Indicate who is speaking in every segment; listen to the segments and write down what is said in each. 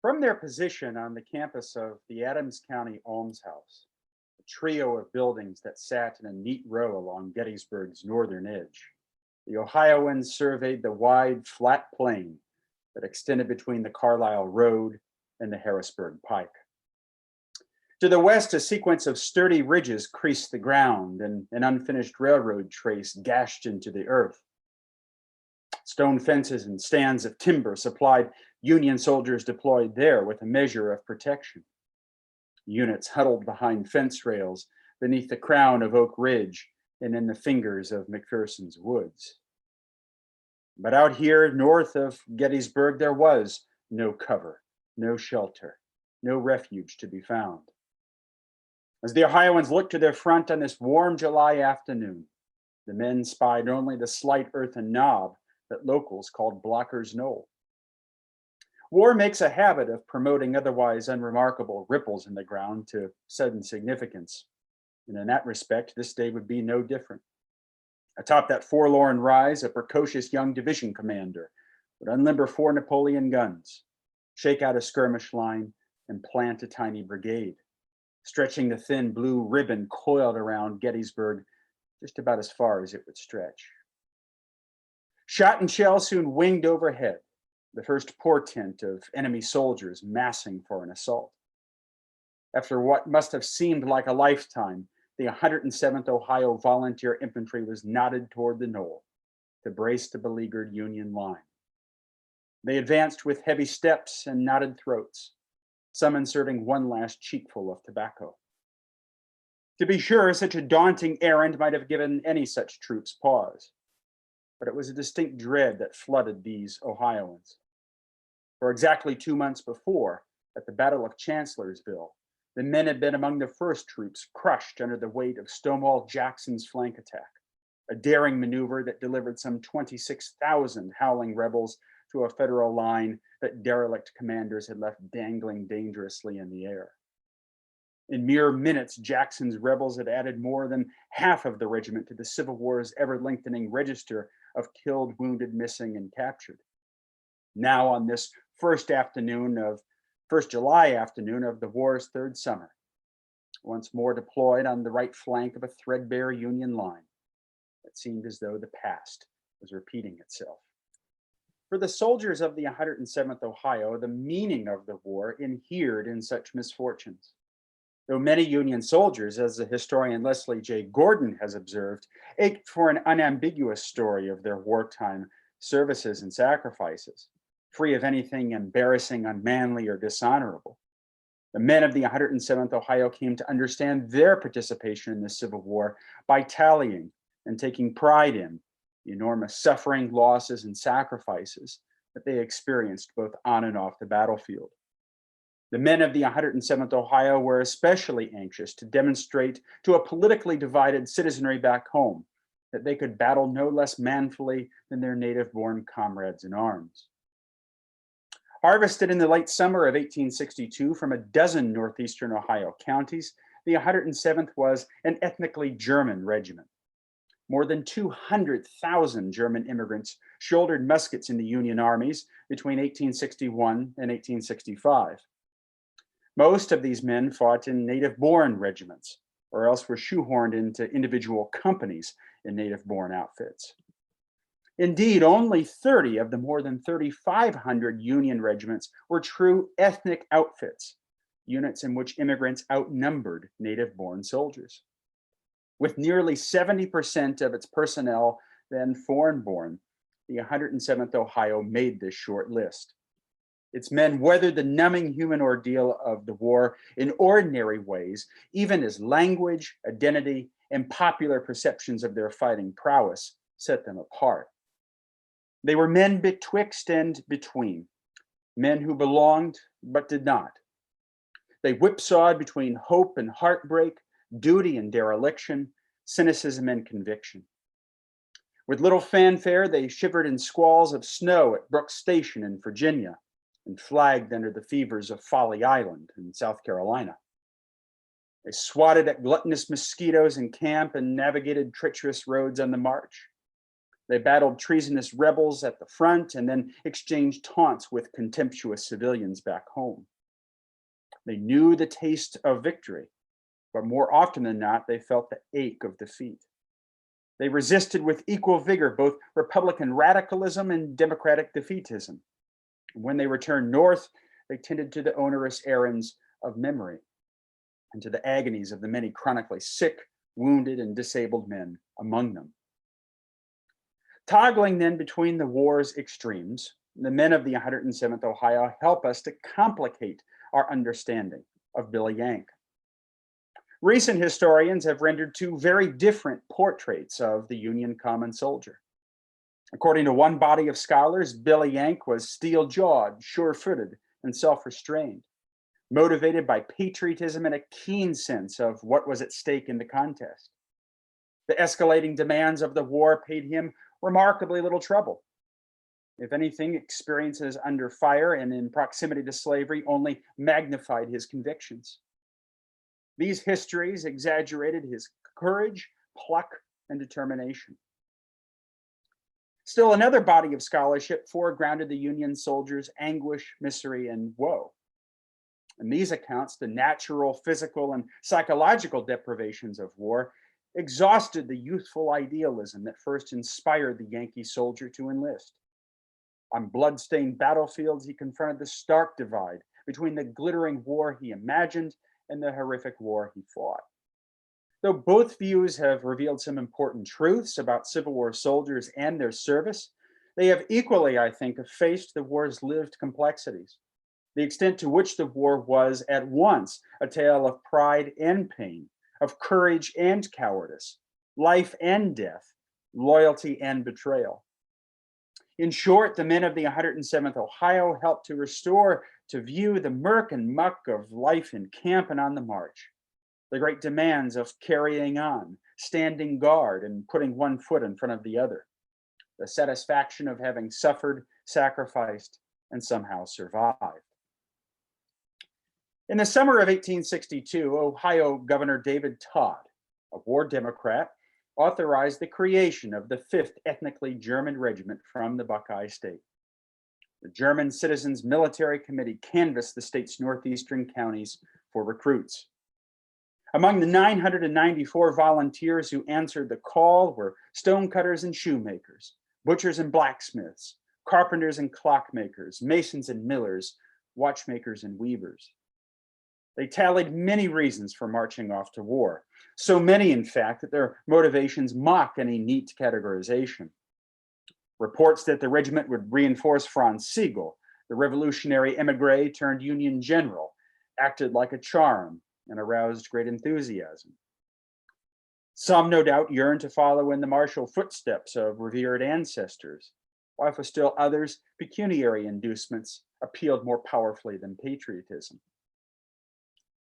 Speaker 1: From their position on the campus of the Adams County Almshouse, a trio of buildings that sat in a neat row along Gettysburg's northern edge, the Ohioans surveyed the wide, flat plain that extended between the Carlisle Road and the Harrisburg Pike. To the west, a sequence of sturdy ridges creased the ground, and an unfinished railroad trace gashed into the earth. Stone fences and stands of timber supplied Union soldiers deployed there with a measure of protection. Units huddled behind fence rails beneath the crown of Oak Ridge and in the fingers of McPherson's woods. But out here north of Gettysburg, there was no cover, no shelter, no refuge to be found. As the Ohioans looked to their front on this warm July afternoon, the men spied only the slight earthen knob that locals called Blocher's Knoll. War makes a habit of promoting otherwise unremarkable ripples in the ground to sudden significance, and in that respect, this day would be no different. Atop that forlorn rise, a precocious young division commander would unlimber 4 Napoleon guns, shake out a skirmish line, and plant a tiny brigade, stretching the thin blue ribbon coiled around Gettysburg just about as far as it would stretch. Shot and shell soon winged overhead, the first portent of enemy soldiers massing for an assault. After what must have seemed like a lifetime, the 107th Ohio Volunteer Infantry was knotted toward the Knoll to brace the beleaguered Union line. They advanced with heavy steps and knotted throats, some inserting one last cheekful of tobacco. To be sure, such a daunting errand might have given any such troops pause, but it was a distinct dread that flooded these Ohioans. For exactly 2 months before, at the Battle of Chancellorsville, the men had been among the first troops crushed under the weight of Stonewall Jackson's flank attack, a daring maneuver that delivered some 26,000 howling rebels to a federal line that derelict commanders had left dangling dangerously in the air. In mere minutes, Jackson's rebels had added more than half of the regiment to the Civil War's ever-lengthening register of killed, wounded, missing, and captured. Now, on this first July afternoon of the war's third summer, once more deployed on the right flank of a threadbare Union line, it seemed as though the past was repeating itself. For the soldiers of the 107th Ohio, the meaning of the war inhered in such misfortunes. Though many Union soldiers, as the historian Leslie J. Gordon has observed, ached for an unambiguous story of their wartime services and sacrifices, free of anything embarrassing, unmanly, or dishonorable. The men of the 107th Ohio came to understand their participation in the Civil War by tallying and taking pride in the enormous suffering, losses, and sacrifices that they experienced both on and off the battlefield. The men of the 107th Ohio were especially anxious to demonstrate to a politically divided citizenry back home that they could battle no less manfully than their native-born comrades in arms. Harvested in the late summer of 1862 from a dozen northeastern Ohio counties, the 107th was an ethnically German regiment. More than 200,000 German immigrants shouldered muskets in the Union armies between 1861 and 1865. Most of these men fought in native-born regiments, or else were shoehorned into individual companies in native-born outfits. Indeed, only 30 of the more than 3,500 Union regiments were true ethnic outfits, units in which immigrants outnumbered native-born soldiers. With nearly 70% of its personnel then foreign-born, the 107th Ohio made this short list. Its men weathered the numbing human ordeal of the war in ordinary ways, even as language, identity, and popular perceptions of their fighting prowess set them apart. They were men betwixt and between, men who belonged but did not. They whipsawed between hope and heartbreak, duty and dereliction, cynicism and conviction. With little fanfare, they shivered in squalls of snow at Brooks Station in Virginia and flagged under the fevers of Folly Island in South Carolina. They swatted at gluttonous mosquitoes in camp and navigated treacherous roads on the march. They battled treasonous rebels at the front and then exchanged taunts with contemptuous civilians back home. They knew the taste of victory, but more often than not, they felt the ache of defeat. They resisted with equal vigor both Republican radicalism and Democratic defeatism. When they returned north, they tended to the onerous errands of memory and to the agonies of the many chronically sick, wounded, and disabled men among them. Toggling then between the war's extremes, the men of the 107th Ohio help us to complicate our understanding of Billy Yank. Recent historians have rendered two very different portraits of the Union common soldier. According to one body of scholars, Billy Yank was steel-jawed, sure-footed, and self-restrained, motivated by patriotism and a keen sense of what was at stake in the contest. The escalating demands of the war paid him remarkably little trouble. If anything, experiences under fire and in proximity to slavery only magnified his convictions. These histories exaggerated his courage, pluck, and determination. Still, another body of scholarship foregrounded the Union soldiers' anguish, misery, and woe. In these accounts, the natural, physical, and psychological deprivations of war exhausted the youthful idealism that first inspired the Yankee soldier to enlist. On blood-stained battlefields, he confronted the stark divide between the glittering war he imagined and the horrific war he fought. Though both views have revealed some important truths about Civil War soldiers and their service, they have equally, I think, effaced the war's lived complexities, the extent to which the war was at once a tale of pride and pain, of courage and cowardice, life and death, loyalty and betrayal. In short, the men of the 107th Ohio helped to restore to view the murk and muck of life in camp and on the march, the great demands of carrying on, standing guard, and putting one foot in front of the other, the satisfaction of having suffered, sacrificed, and somehow survived. In the summer of 1862, Ohio Governor David Todd, a war Democrat, authorized the creation of the 5th Ethnically German Regiment from the Buckeye State. The German Citizens Military Committee canvassed the state's northeastern counties for recruits. Among the 994 volunteers who answered the call were stonecutters and shoemakers, butchers and blacksmiths, carpenters and clockmakers, masons and millers, watchmakers and weavers. They tallied many reasons for marching off to war, so many, in fact, that their motivations mock any neat categorization. Reports that the regiment would reinforce Franz Sigel, the revolutionary emigre turned Union general, acted like a charm and aroused great enthusiasm. Some, no doubt, yearned to follow in the martial footsteps of revered ancestors, while for still others, pecuniary inducements appealed more powerfully than patriotism.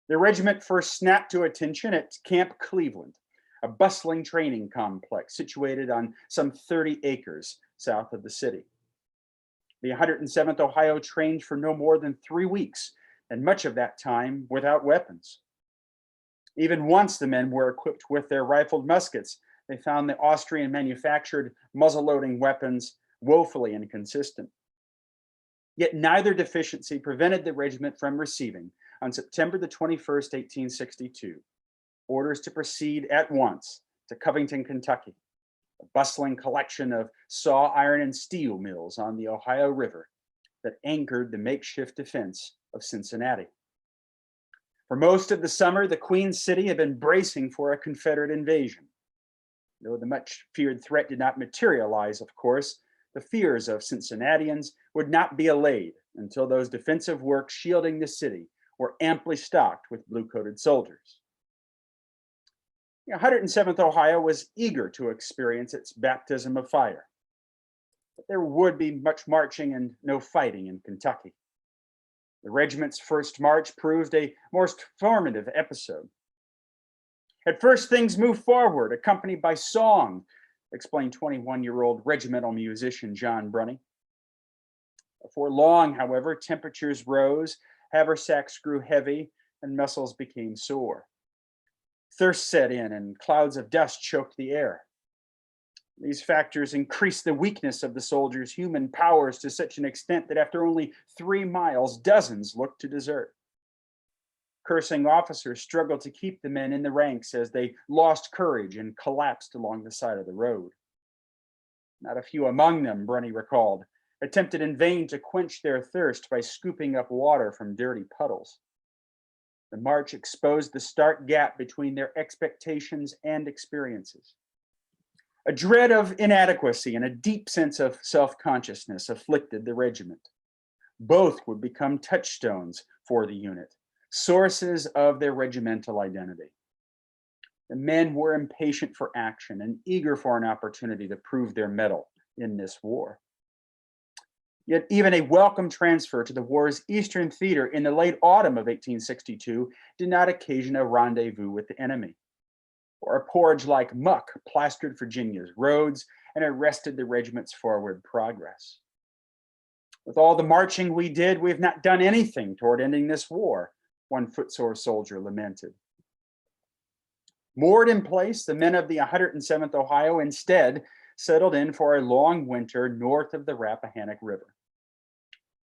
Speaker 1: The regiment first snapped to attention at Camp Cleveland, a bustling training complex situated on some 30 acres south of the city. The 107th Ohio trained for no more than 3 weeks, and much of that time without weapons. Even once the men were equipped with their rifled muskets, they found the Austrian-manufactured muzzle-loading weapons woefully inconsistent. Yet neither deficiency prevented the regiment from receiving, on September the 21st, 1862, orders to proceed at once to Covington, Kentucky, a bustling collection of saw, iron, and steel mills on the Ohio River that anchored the makeshift defense of Cincinnati. For most of the summer, the Queen City had been bracing for a Confederate invasion. Though the much feared threat did not materialize, of course, the fears of Cincinnatians would not be allayed until those defensive works shielding the city were amply stocked with blue-coated soldiers. The 107th Ohio was eager to experience its baptism of fire, but there would be much marching and no fighting in Kentucky. The regiment's first march proved a most formative episode. At first, things moved forward, accompanied by song, explained 21-year-old regimental musician John Brunny. Before long, however, temperatures rose, haversacks grew heavy, and muscles became sore. Thirst set in, and clouds of dust choked the air. These factors increased the weakness of the soldiers' human powers to such an extent that after only 3 miles, dozens looked to desert. Cursing officers struggled to keep the men in the ranks as they lost courage and collapsed along the side of the road. Not a few among them, Brunny recalled, attempted in vain to quench their thirst by scooping up water from dirty puddles. The march exposed the stark gap between their expectations and experiences. A dread of inadequacy and a deep sense of self-consciousness afflicted the regiment. Both would become touchstones for the unit, sources of their regimental identity. The men were impatient for action and eager for an opportunity to prove their mettle in this war. Yet even a welcome transfer to the war's eastern theater in the late autumn of 1862 did not occasion a rendezvous with the enemy, or a porridge like muck plastered Virginia's roads and arrested the regiment's forward progress. With all the marching we did, we have not done anything toward ending this war, one footsore soldier lamented. Moored in place, the men of the 107th Ohio instead settled in for a long winter north of the Rappahannock River.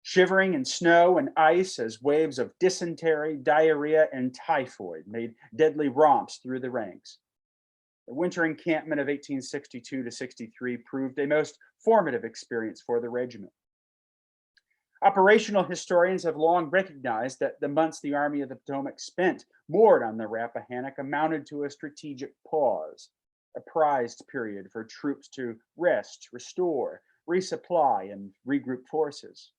Speaker 1: Shivering in snow and ice as waves of dysentery, diarrhea, and typhoid made deadly romps through the ranks. The winter encampment of 1862 to 63 proved a most formative experience for the regiment. Operational historians have long recognized that the months the Army of the Potomac spent moored on the Rappahannock amounted to a strategic pause, a prized period for troops to rest, restore, resupply, and regroup forces.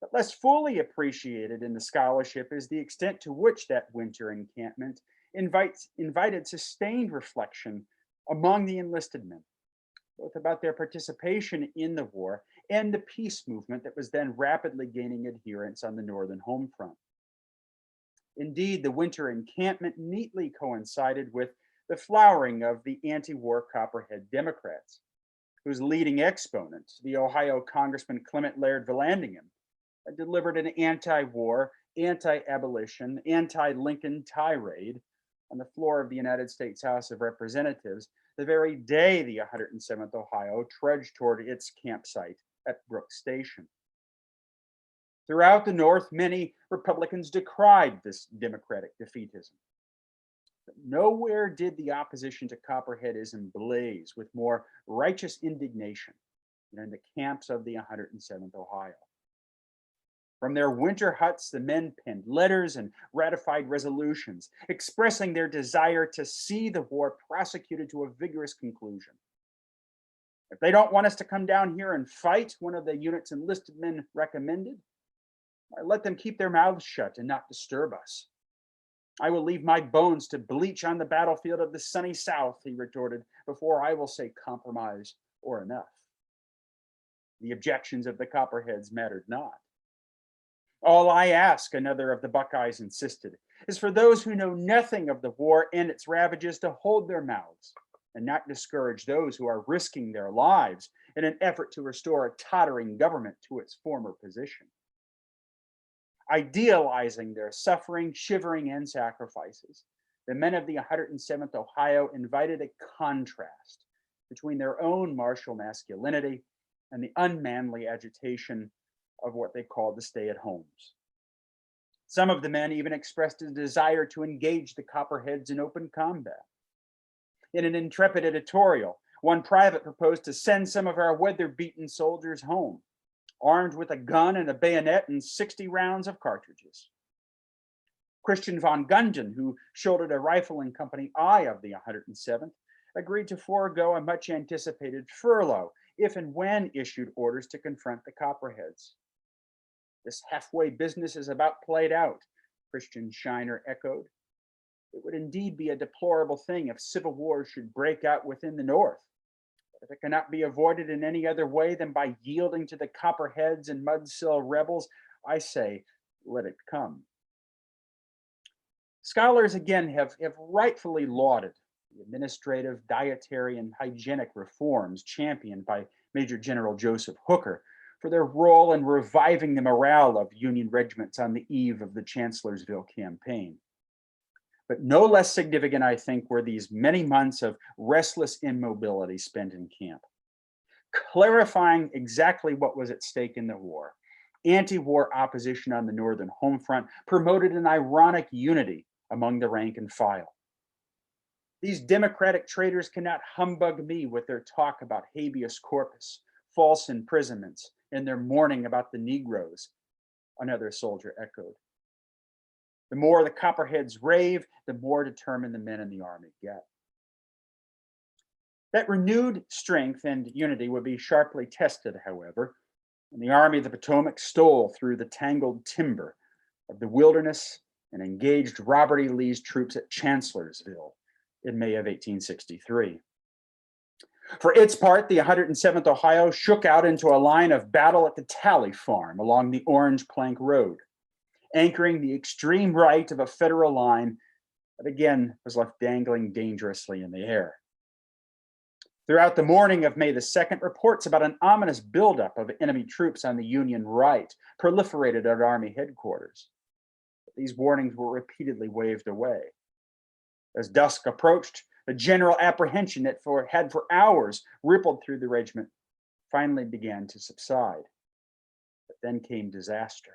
Speaker 1: But less fully appreciated in the scholarship is the extent to which that winter encampment invited sustained reflection among the enlisted men, both about their participation in the war and the peace movement that was then rapidly gaining adherents on the northern home front. Indeed, the winter encampment neatly coincided with the flowering of the anti-war Copperhead Democrats, whose leading exponent, the Ohio Congressman Clement Laird Vallandigham, had delivered an anti-war, anti-abolition, anti-Lincoln tirade on the floor of the United States House of Representatives the very day the 107th Ohio trudged toward its campsite at Brooks Station. Throughout the North, many Republicans decried this Democratic defeatism. But nowhere did the opposition to Copperheadism blaze with more righteous indignation than in the camps of the 107th Ohio. From their winter huts, the men penned letters and ratified resolutions, expressing their desire to see the war prosecuted to a vigorous conclusion. If they don't want us to come down here and fight, one of the unit's enlisted men recommended, let them keep their mouths shut and not disturb us. I will leave my bones to bleach on the battlefield of the sunny South, he retorted, before I will say compromise or enough. The objections of the Copperheads mattered not. All I ask, another of the Buckeyes insisted, is for those who know nothing of the war and its ravages to hold their mouths and not discourage those who are risking their lives in an effort to restore a tottering government to its former position. Idealizing their suffering, shivering, and sacrifices, the men of the 107th Ohio invited a contrast between their own martial masculinity and the unmanly agitation of what they called the stay-at-homes. Some of the men even expressed a desire to engage the Copperheads in open combat. In an intrepid editorial, one private proposed to send some of our weather-beaten soldiers home, armed with a gun and a bayonet and 60 rounds of cartridges. Christian von Gungen, who shouldered a rifle in Company I of the 107th, agreed to forego a much-anticipated furlough if and when issued orders to confront the Copperheads. This halfway business is about played out, Christian Shiner echoed. It would indeed be a deplorable thing if civil war should break out within the North. But if it cannot be avoided in any other way than by yielding to the Copperheads and Mudsill rebels, I say, let it come. Scholars again have rightfully lauded the administrative, dietary, and hygienic reforms championed by Major General Joseph Hooker for their role in reviving the morale of Union regiments on the eve of the Chancellorsville campaign. But no less significant, I think, were these many months of restless immobility spent in camp, clarifying exactly what was at stake in the war. Anti-war opposition on the northern home front promoted an ironic unity among the rank and file. These democratic traitors cannot humbug me with their talk about habeas corpus, false imprisonments, and their mourning about the Negroes, another soldier echoed. The more the copperheads rave, the more determined the men in the army get. That renewed strength and unity would be sharply tested, however, when the Army of the Potomac stole through the tangled timber of the wilderness and engaged Robert E. Lee's troops at Chancellorsville in May of 1863. For its part, the 107th Ohio shook out into a line of battle at the Tally Farm along the Orange Plank Road, anchoring the extreme right of a federal line that again was left dangling dangerously in the air. Throughout the morning of May the 2nd, reports about an ominous buildup of enemy troops on the Union right proliferated at Army headquarters. But these warnings were repeatedly waved away. As dusk approached, the general apprehension that had for hours rippled through the regiment finally began to subside. But then came disaster.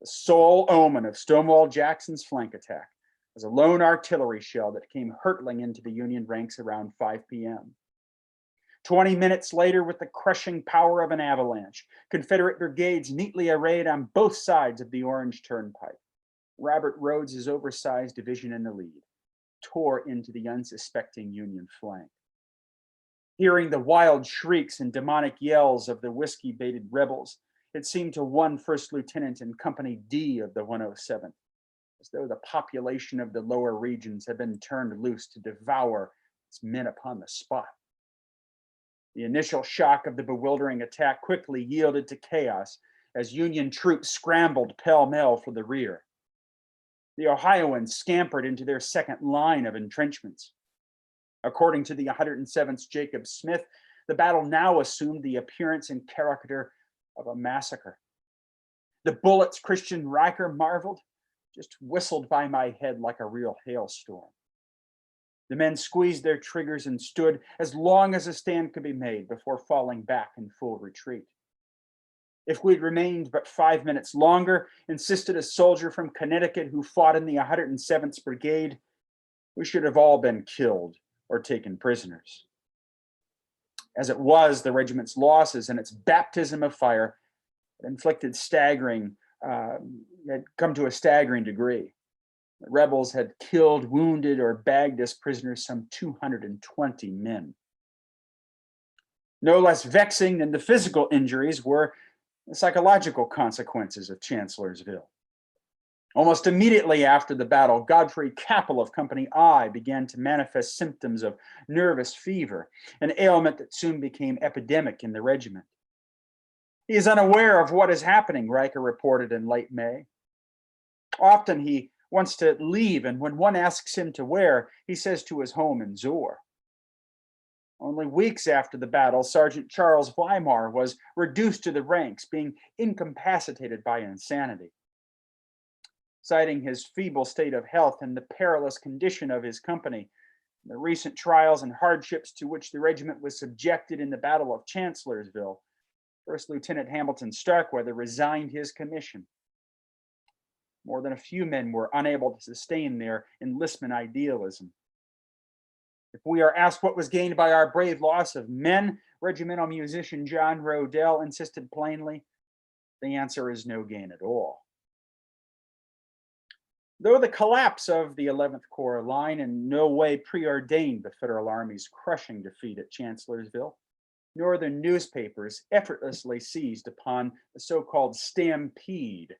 Speaker 1: The sole omen of Stonewall Jackson's flank attack was a lone artillery shell that came hurtling into the Union ranks around 5 p.m. 20 minutes later, with the crushing power of an avalanche, Confederate brigades neatly arrayed on both sides of the Orange Turnpike, Robert Rhodes's oversized division in the lead, tore into the unsuspecting Union flank. Hearing the wild shrieks and demonic yells of the whiskey-baited rebels, it seemed to one first lieutenant in Company D of the 107th as though the population of the lower regions had been turned loose to devour its men upon the spot. The initial shock of the bewildering attack quickly yielded to chaos as Union troops scrambled pell-mell for the rear. The Ohioans scampered into their second line of entrenchments. According to the 107th Jacob Smith, the battle now assumed the appearance and character of a massacre. The bullets, Christian Riker marveled, just whistled by my head like a real hailstorm. The men squeezed their triggers and stood as long as a stand could be made before falling back in full retreat. If we'd remained but 5 minutes longer, insisted a soldier from Connecticut who fought in the 107th Brigade, we should have all been killed or taken prisoners. As it was, the regiment's losses and its baptism of fire had come to a staggering degree. The rebels had killed, wounded, or bagged as prisoners some 220 men. No less vexing than the physical injuries were the psychological consequences of Chancellorsville. Almost immediately after the battle, Godfrey Capel of Company I began to manifest symptoms of nervous fever, an ailment that soon became epidemic in the regiment. He is unaware of what is happening, Riker reported in late May. Often he wants to leave, and when one asks him to where, he says to his home in Zor. Only weeks after the battle, Sergeant Charles Weimar was reduced to the ranks, being incapacitated by insanity. Citing his feeble state of health and the perilous condition of his company, the recent trials and hardships to which the regiment was subjected in the Battle of Chancellorsville, First Lieutenant Hamilton Starkweather resigned his commission. More than a few men were unable to sustain their enlistment idealism. If we are asked what was gained by our brave loss of men, regimental musician John Rodell insisted plainly, the answer is no gain at all. Though the collapse of the 11th Corps line in no way preordained the Federal Army's crushing defeat at Chancellorsville, Northern newspapers effortlessly seized upon the so-called stampede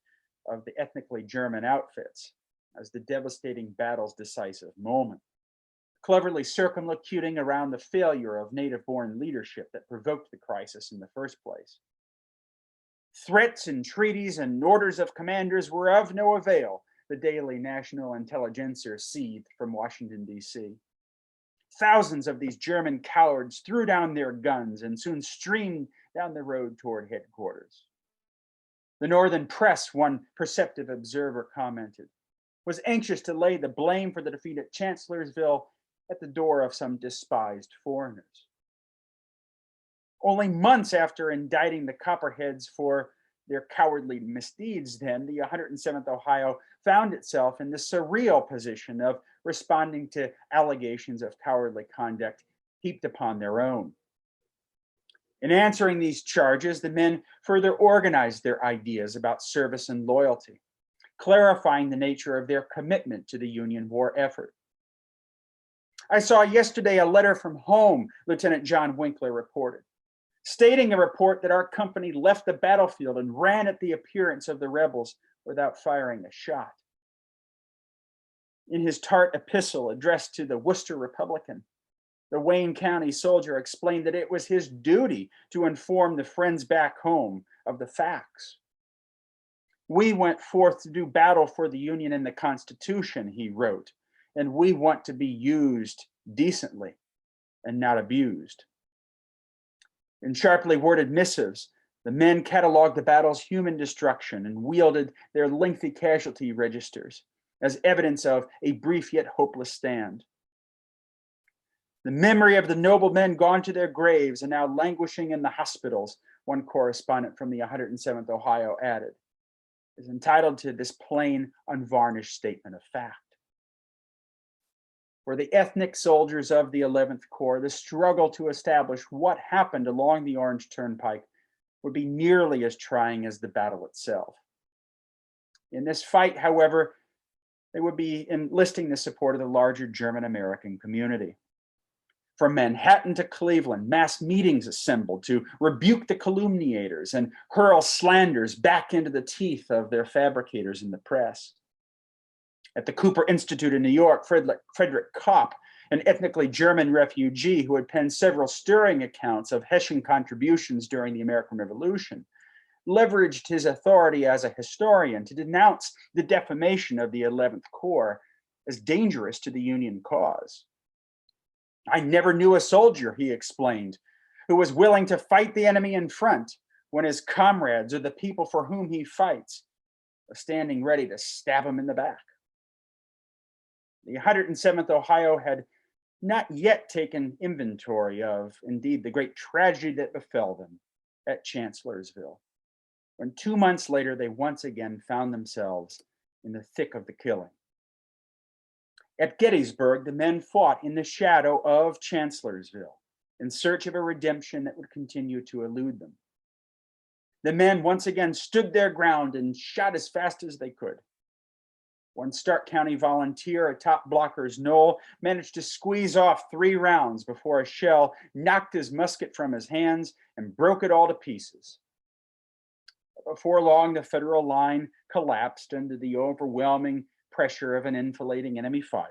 Speaker 1: of the ethnically German outfits as the devastating battle's decisive moment, cleverly circumlocuting around the failure of native-born leadership that provoked the crisis in the first place. Threats, entreaties, and orders of commanders were of no avail, the daily National Intelligencer seethed from Washington, D.C. Thousands of these German cowards threw down their guns and soon streamed down the road toward headquarters. The Northern press, one perceptive observer commented, was anxious to lay the blame for the defeat at Chancellorsville at the door of some despised foreigners. Only months after indicting the Copperheads for their cowardly misdeeds, then, the 107th Ohio found itself in the surreal position of responding to allegations of cowardly conduct heaped upon their own. In answering these charges, the men further organized their ideas about service and loyalty, clarifying the nature of their commitment to the Union war effort. I saw yesterday a letter from home, Lieutenant John Winkler reported, stating a report that our company left the battlefield and ran at the appearance of the rebels without firing a shot. In his tart epistle addressed to the Worcester Republican, the Wayne County soldier explained that it was his duty to inform the friends back home of the facts. We went forth to do battle for the Union and the Constitution, he wrote, and we want to be used decently and not abused. In sharply worded missives, the men cataloged the battle's human destruction and wielded their lengthy casualty registers as evidence of a brief yet hopeless stand. The memory of the noble men gone to their graves and now languishing in the hospitals, one correspondent from the 107th Ohio added, is entitled to this plain, unvarnished statement of fact. For the ethnic soldiers of the 11th Corps, the struggle to establish what happened along the Orange Turnpike would be nearly as trying as the battle itself. In this fight, however, they would be enlisting the support of the larger German-American community. From Manhattan to Cleveland, mass meetings assembled to rebuke the calumniators and hurl slanders back into the teeth of their fabricators in the press. At the Cooper Institute in New York, Frederick Kopp, an ethnically German refugee who had penned several stirring accounts of Hessian contributions during the American Revolution, leveraged his authority as a historian to denounce the defamation of the 11th Corps as dangerous to the Union cause. I never knew a soldier, he explained, who was willing to fight the enemy in front when his comrades or the people for whom he fights are standing ready to stab him in the back. The 107th Ohio had not yet taken inventory of, indeed, the great tragedy that befell them at Chancellorsville, when 2 months later they once again found themselves in the thick of the killing. At Gettysburg, the men fought in the shadow of Chancellorsville in search of a redemption that would continue to elude them. The men once again stood their ground and shot as fast as they could. One Stark County volunteer atop Blocher's Knoll managed to squeeze off 3 rounds before a shell knocked his musket from his hands and broke it all to pieces. Before long, the Federal line collapsed under the overwhelming pressure of an enfilading enemy fire.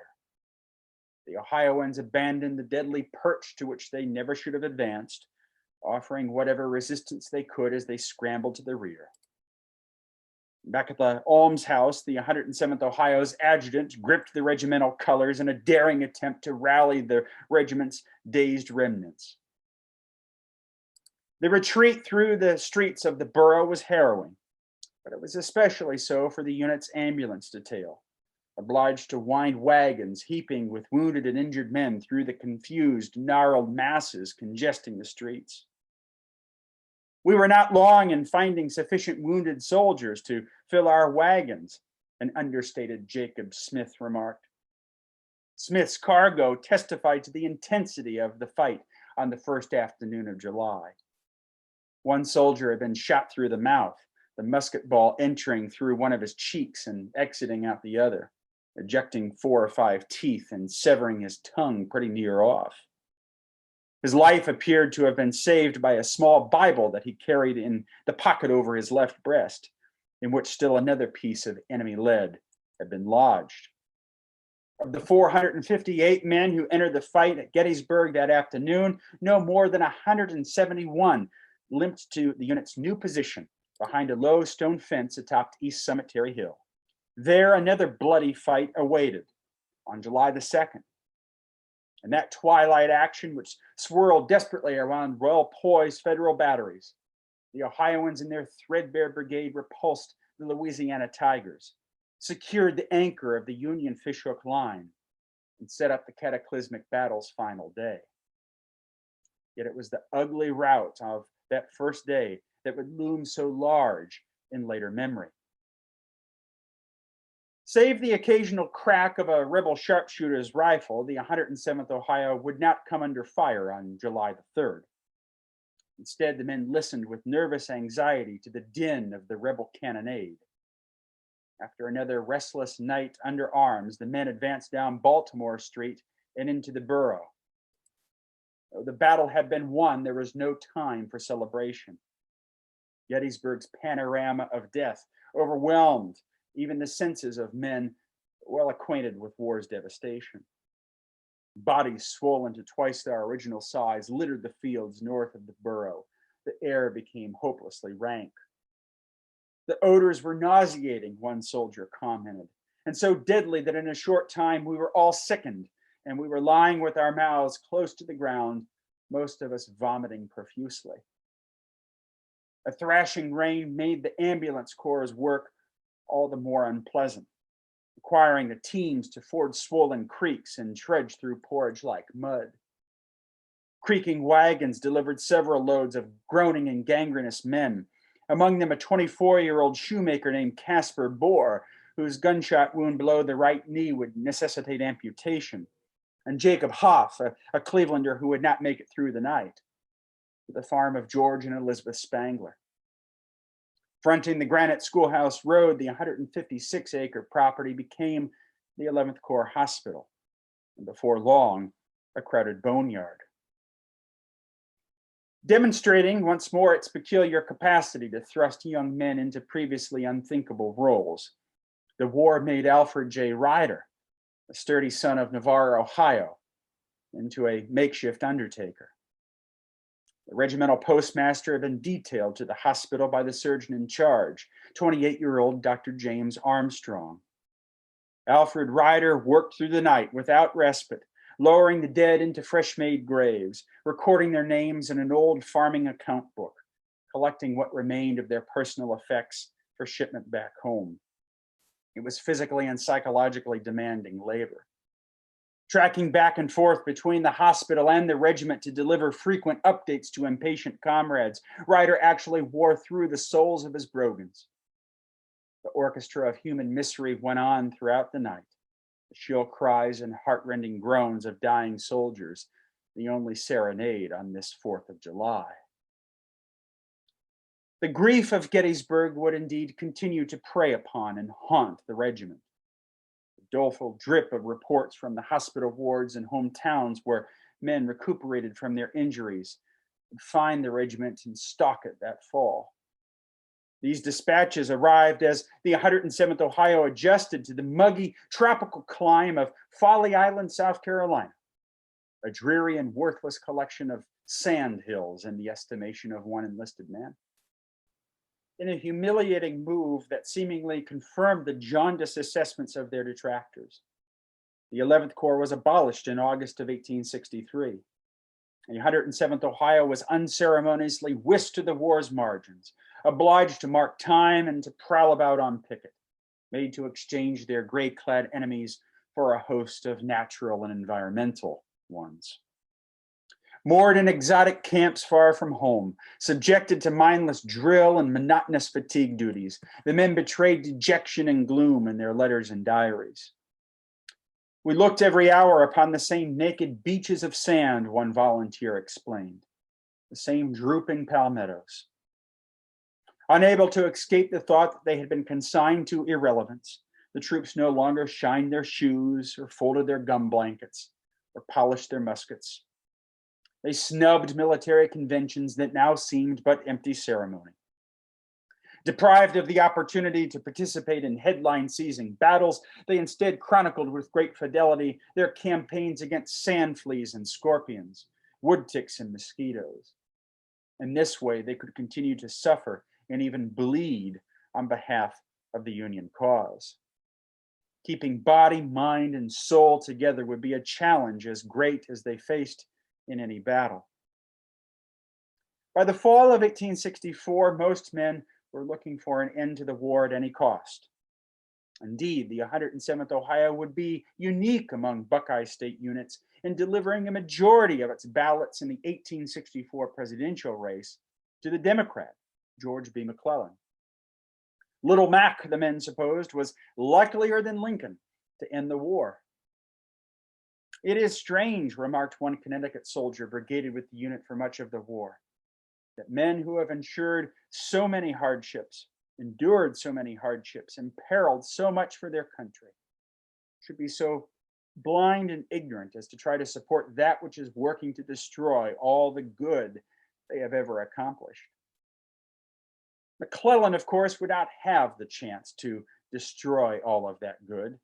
Speaker 1: The Ohioans abandoned the deadly perch to which they never should have advanced, offering whatever resistance they could as they scrambled to the rear. Back at the almshouse, the 107th Ohio's adjutant gripped the regimental colors in a daring attempt to rally the regiment's dazed remnants. The retreat through the streets of the borough was harrowing, but it was especially so for the unit's ambulance detail, obliged to wind wagons heaping with wounded and injured men through the confused, gnarled masses congesting the streets. We were not long in finding sufficient wounded soldiers to fill our wagons, an understated Jacob Smith remarked. Smith's cargo testified to the intensity of the fight on the first afternoon of July. One soldier had been shot through the mouth, the musket ball entering through one of his cheeks and exiting out the other, ejecting 4 or 5 teeth and severing his tongue pretty near off. His life appeared to have been saved by a small Bible that he carried in the pocket over his left breast, in which still another piece of enemy lead had been lodged. Of the 458 men who entered the fight at Gettysburg that afternoon, no more than 171 limped to the unit's new position behind a low stone fence atop East Cemetery Hill. There, another bloody fight awaited on July the 2nd. And that twilight action, which swirled desperately around well-poised federal batteries, the Ohioans and their threadbare brigade repulsed the Louisiana Tigers, secured the anchor of the Union fishhook line, and set up the cataclysmic battle's final day. Yet it was the ugly rout of that first day that would loom so large in later memory. Save the occasional crack of a rebel sharpshooter's rifle, the 107th Ohio would not come under fire on July the 3rd. Instead, the men listened with nervous anxiety to the din of the rebel cannonade. After another restless night under arms, the men advanced down Baltimore Street and into the borough. Though the battle had been won, there was no time for celebration. Gettysburg's panorama of death overwhelmed even the senses of men well acquainted with war's devastation. Bodies swollen to twice their original size littered the fields north of the borough. The air became hopelessly rank. The odors were nauseating, one soldier commented, and so deadly that in a short time we were all sickened, and we were lying with our mouths close to the ground, most of us vomiting profusely. A thrashing rain made the ambulance corps' work all the more unpleasant, requiring the teams to ford swollen creeks and trudge through porridge like mud. Creaking wagons delivered several loads of groaning and gangrenous men, among them a 24-year-old shoemaker named Caspar Bohr, whose gunshot wound below the right knee would necessitate amputation, and Jacob Hoff, a Clevelander who would not make it through the night, to the farm of George and Elizabeth Spangler. Fronting the Granite Schoolhouse Road, the 156-acre property became the 11th Corps Hospital, and before long, a crowded boneyard. Demonstrating once more its peculiar capacity to thrust young men into previously unthinkable roles, the war made Alfred J. Ryder, a sturdy son of Navarre, Ohio, into a makeshift undertaker. The regimental postmaster had been detailed to the hospital by the surgeon in charge, 28-year-old Dr. James Armstrong. Alfred Ryder worked through the night without respite, lowering the dead into fresh-made graves, recording their names in an old farming account book, collecting what remained of their personal effects for shipment back home. It was physically and psychologically demanding labor. Tracking back and forth between the hospital and the regiment to deliver frequent updates to impatient comrades, Ryder actually wore through the soles of his brogans. The orchestra of human misery went on throughout the night, the shrill cries and heartrending groans of dying soldiers, the only serenade on this 4th of July. The grief of Gettysburg would indeed continue to prey upon and haunt the regiment. Doleful drip of reports from the hospital wards and hometowns where men recuperated from their injuries would find the regiment and stalk it that fall. These dispatches arrived as the 107th Ohio adjusted to the muggy tropical clime of Folly Island, South Carolina, a dreary and worthless collection of sand hills in the estimation of one enlisted man. In a humiliating move that seemingly confirmed the jaundiced assessments of their detractors, the 11th Corps was abolished in August of 1863. The 107th Ohio was unceremoniously whisked to the war's margins, obliged to mark time and to prowl about on picket, made to exchange their gray-clad enemies for a host of natural and environmental ones. Moored in exotic camps far from home, subjected to mindless drill and monotonous fatigue duties, the men betrayed dejection and gloom in their letters and diaries. We looked every hour upon the same naked beaches of sand, one volunteer explained, the same drooping palmettos. Unable to escape the thought that they had been consigned to irrelevance, the troops no longer shined their shoes or folded their gum blankets or polished their muskets. They snubbed military conventions that now seemed but empty ceremony. Deprived of the opportunity to participate in headline-seizing battles, they instead chronicled with great fidelity their campaigns against sand fleas and scorpions, wood ticks and mosquitoes. In this way, they could continue to suffer and even bleed on behalf of the Union cause. Keeping body, mind, and soul together would be a challenge as great as they faced in any battle. By the fall of 1864, most men were looking for an end to the war at any cost. Indeed, the 107th Ohio would be unique among Buckeye State units in delivering a majority of its ballots in the 1864 presidential race to the Democrat, George B. McClellan. Little Mac, the men supposed, was likelier than Lincoln to end the war. "It is strange," remarked one Connecticut soldier brigaded with the unit for much of the war, "that men who have endured so many hardships, imperiled so much for their country, should be so blind and ignorant as to try to support that which is working to destroy all the good they have ever accomplished." McClellan, of course, would not have the chance to destroy all of that good.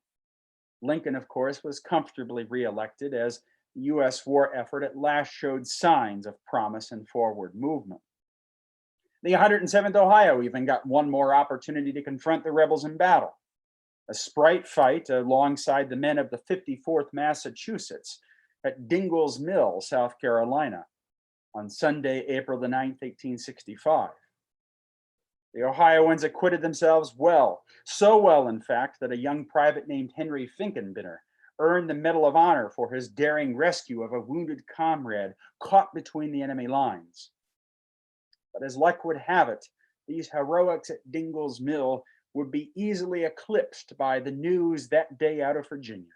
Speaker 1: Lincoln, of course, was comfortably reelected as the US war effort at last showed signs of promise and forward movement. The 107th Ohio even got one more opportunity to confront the rebels in battle. A sprite fight alongside the men of the 54th Massachusetts at Dingell's Mill, South Carolina, on Sunday, April the 9th, 1865. The Ohioans acquitted themselves well, so well, in fact, that a young private named Henry Finkenbinner earned the Medal of Honor for his daring rescue of a wounded comrade caught between the enemy lines. But as luck would have it, these heroics at Dingell's Mill would be easily eclipsed by the news that day out of Virginia.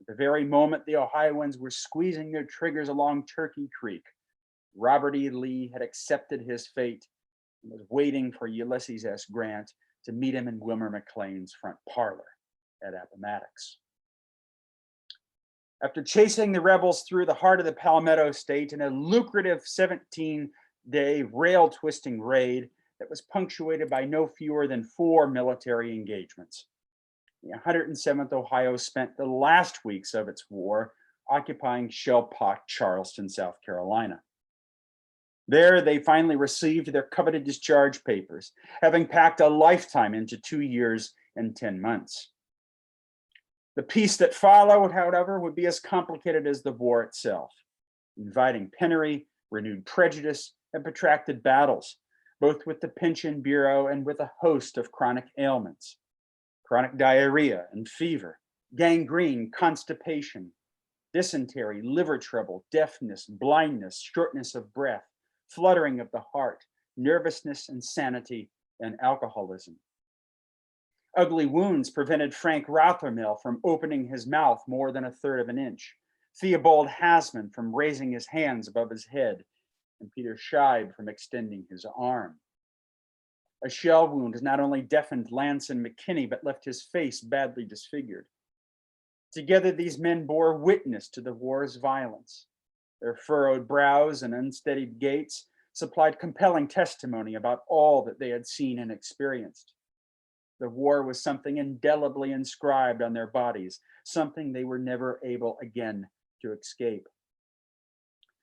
Speaker 1: At the very moment the Ohioans were squeezing their triggers along Turkey Creek, Robert E. Lee had accepted his fate and was waiting for Ulysses S. Grant to meet him in Wilmer McLean's front parlor at Appomattox. After chasing the rebels through the heart of the Palmetto State in a lucrative 17-day rail-twisting raid that was punctuated by no fewer than 4 military engagements, the 107th Ohio spent the last weeks of its war occupying shell-pocked Charleston, South Carolina. There, they finally received their coveted discharge papers, having packed a lifetime into 2 years and 10 months. The peace that followed, however, would be as complicated as the war itself, inviting penury, renewed prejudice, and protracted battles, both with the Pension Bureau and with a host of chronic ailments: chronic diarrhea and fever, gangrene, constipation, dysentery, liver trouble, deafness, blindness, shortness of breath, fluttering of the heart, nervousness, insanity, and alcoholism. Ugly wounds prevented Frank Rothermel from opening his mouth more than 1/3 of an inch, Theobald Hasman from raising his hands above his head, and Peter Scheib from extending his arm. A shell wound not only deafened Lance and McKinney, but left his face badly disfigured. Together, these men bore witness to the war's violence. Their furrowed brows and unsteadied gaits supplied compelling testimony about all that they had seen and experienced. The war was something indelibly inscribed on their bodies, something they were never able again to escape.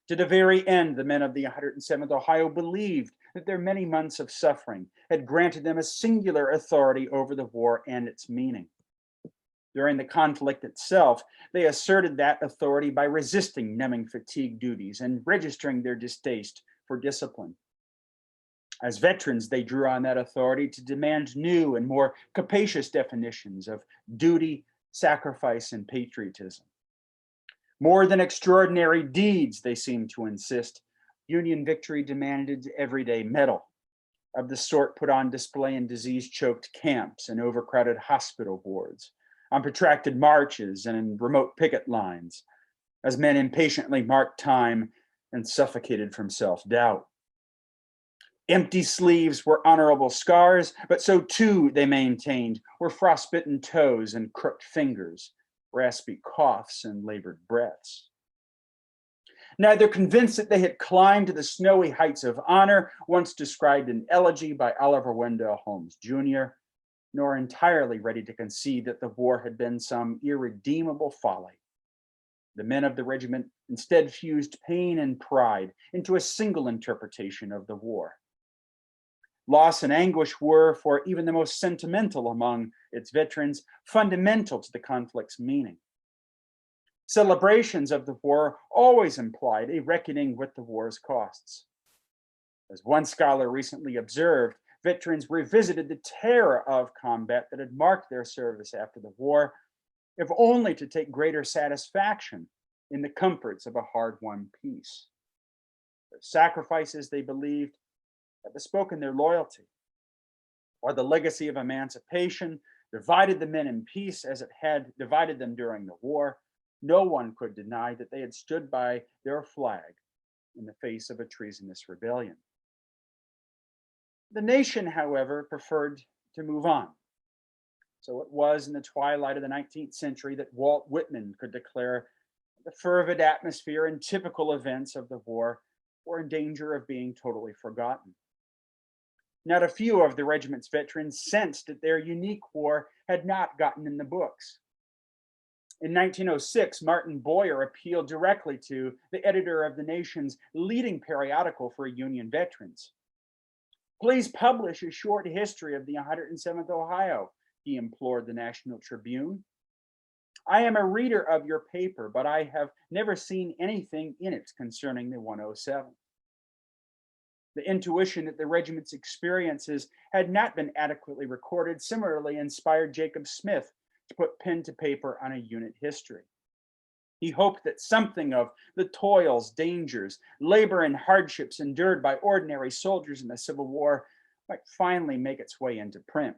Speaker 1: To the very end, the men of the 107th Ohio believed that their many months of suffering had granted them a singular authority over the war and its meaning. During the conflict itself, they asserted that authority by resisting numbing fatigue duties and registering their distaste for discipline. As veterans, they drew on that authority to demand new and more capacious definitions of duty, sacrifice, and patriotism. More than extraordinary deeds, they seemed to insist, Union victory demanded everyday mettle, of the sort put on display in disease-choked camps and overcrowded hospital wards, on protracted marches and in remote picket lines, as men impatiently marked time and suffocated from self-doubt. Empty sleeves were honorable scars, but so too, they maintained, were frostbitten toes and crooked fingers, raspy coughs and labored breaths. Neither convinced that they had climbed to the snowy heights of honor, once described in elegy by Oliver Wendell Holmes Jr., nor entirely ready to concede that the war had been some irredeemable folly. The men of the regiment instead fused pain and pride into a single interpretation of the war. Loss and anguish were, for even the most sentimental among its veterans, fundamental to the conflict's meaning. Celebrations of the war always implied a reckoning with the war's costs. As one scholar recently observed, Veterans revisited the terror of combat that had marked their service after the war, if only to take greater satisfaction in the comforts of a hard-won peace. Their sacrifices, they believed, had bespoken their loyalty, while the legacy of emancipation divided the men in peace as it had divided them during the war. No one could deny that they had stood by their flag in the face of a treasonous rebellion. The nation, however, preferred to move on. So it was in the twilight of the 19th century that Walt Whitman could declare the fervid atmosphere and typical events of the war were in danger of being totally forgotten. Not a few of the regiment's veterans sensed that their unique war had not gotten in the books. In 1906, Martin Boyer appealed directly to the editor of the nation's leading periodical for Union veterans. "Please publish a short history of the 107th Ohio," he implored the National Tribune. "I am a reader of your paper, but I have never seen anything in it concerning the 107th. The intuition that the regiment's experiences had not been adequately recorded similarly inspired Jacob Smith to put pen to paper on a unit history. He hoped that something of the toils, dangers, labor, and hardships endured by ordinary soldiers in the Civil War might finally make its way into print.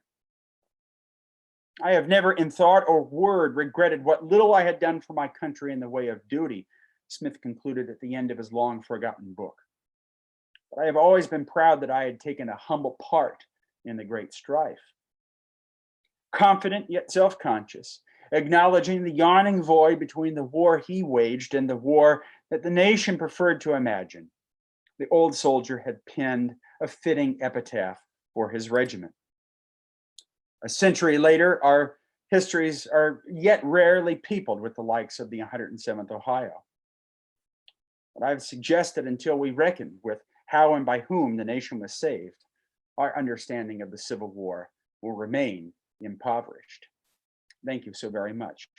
Speaker 1: I have never in thought or word regretted what little I had done for my country in the way of duty," Smith concluded at the end of his long forgotten book. "But I have always been proud that I had taken a humble part in the great strife." Confident yet self-conscious, acknowledging the yawning void between the war he waged and the war that the nation preferred to imagine, the old soldier had penned a fitting epitaph for his regiment. A century later, our histories are yet rarely peopled with the likes of the 107th Ohio. But I've suggested until we reckon with how and by whom the nation was saved, our understanding of the Civil War will remain impoverished. Thank you so very much.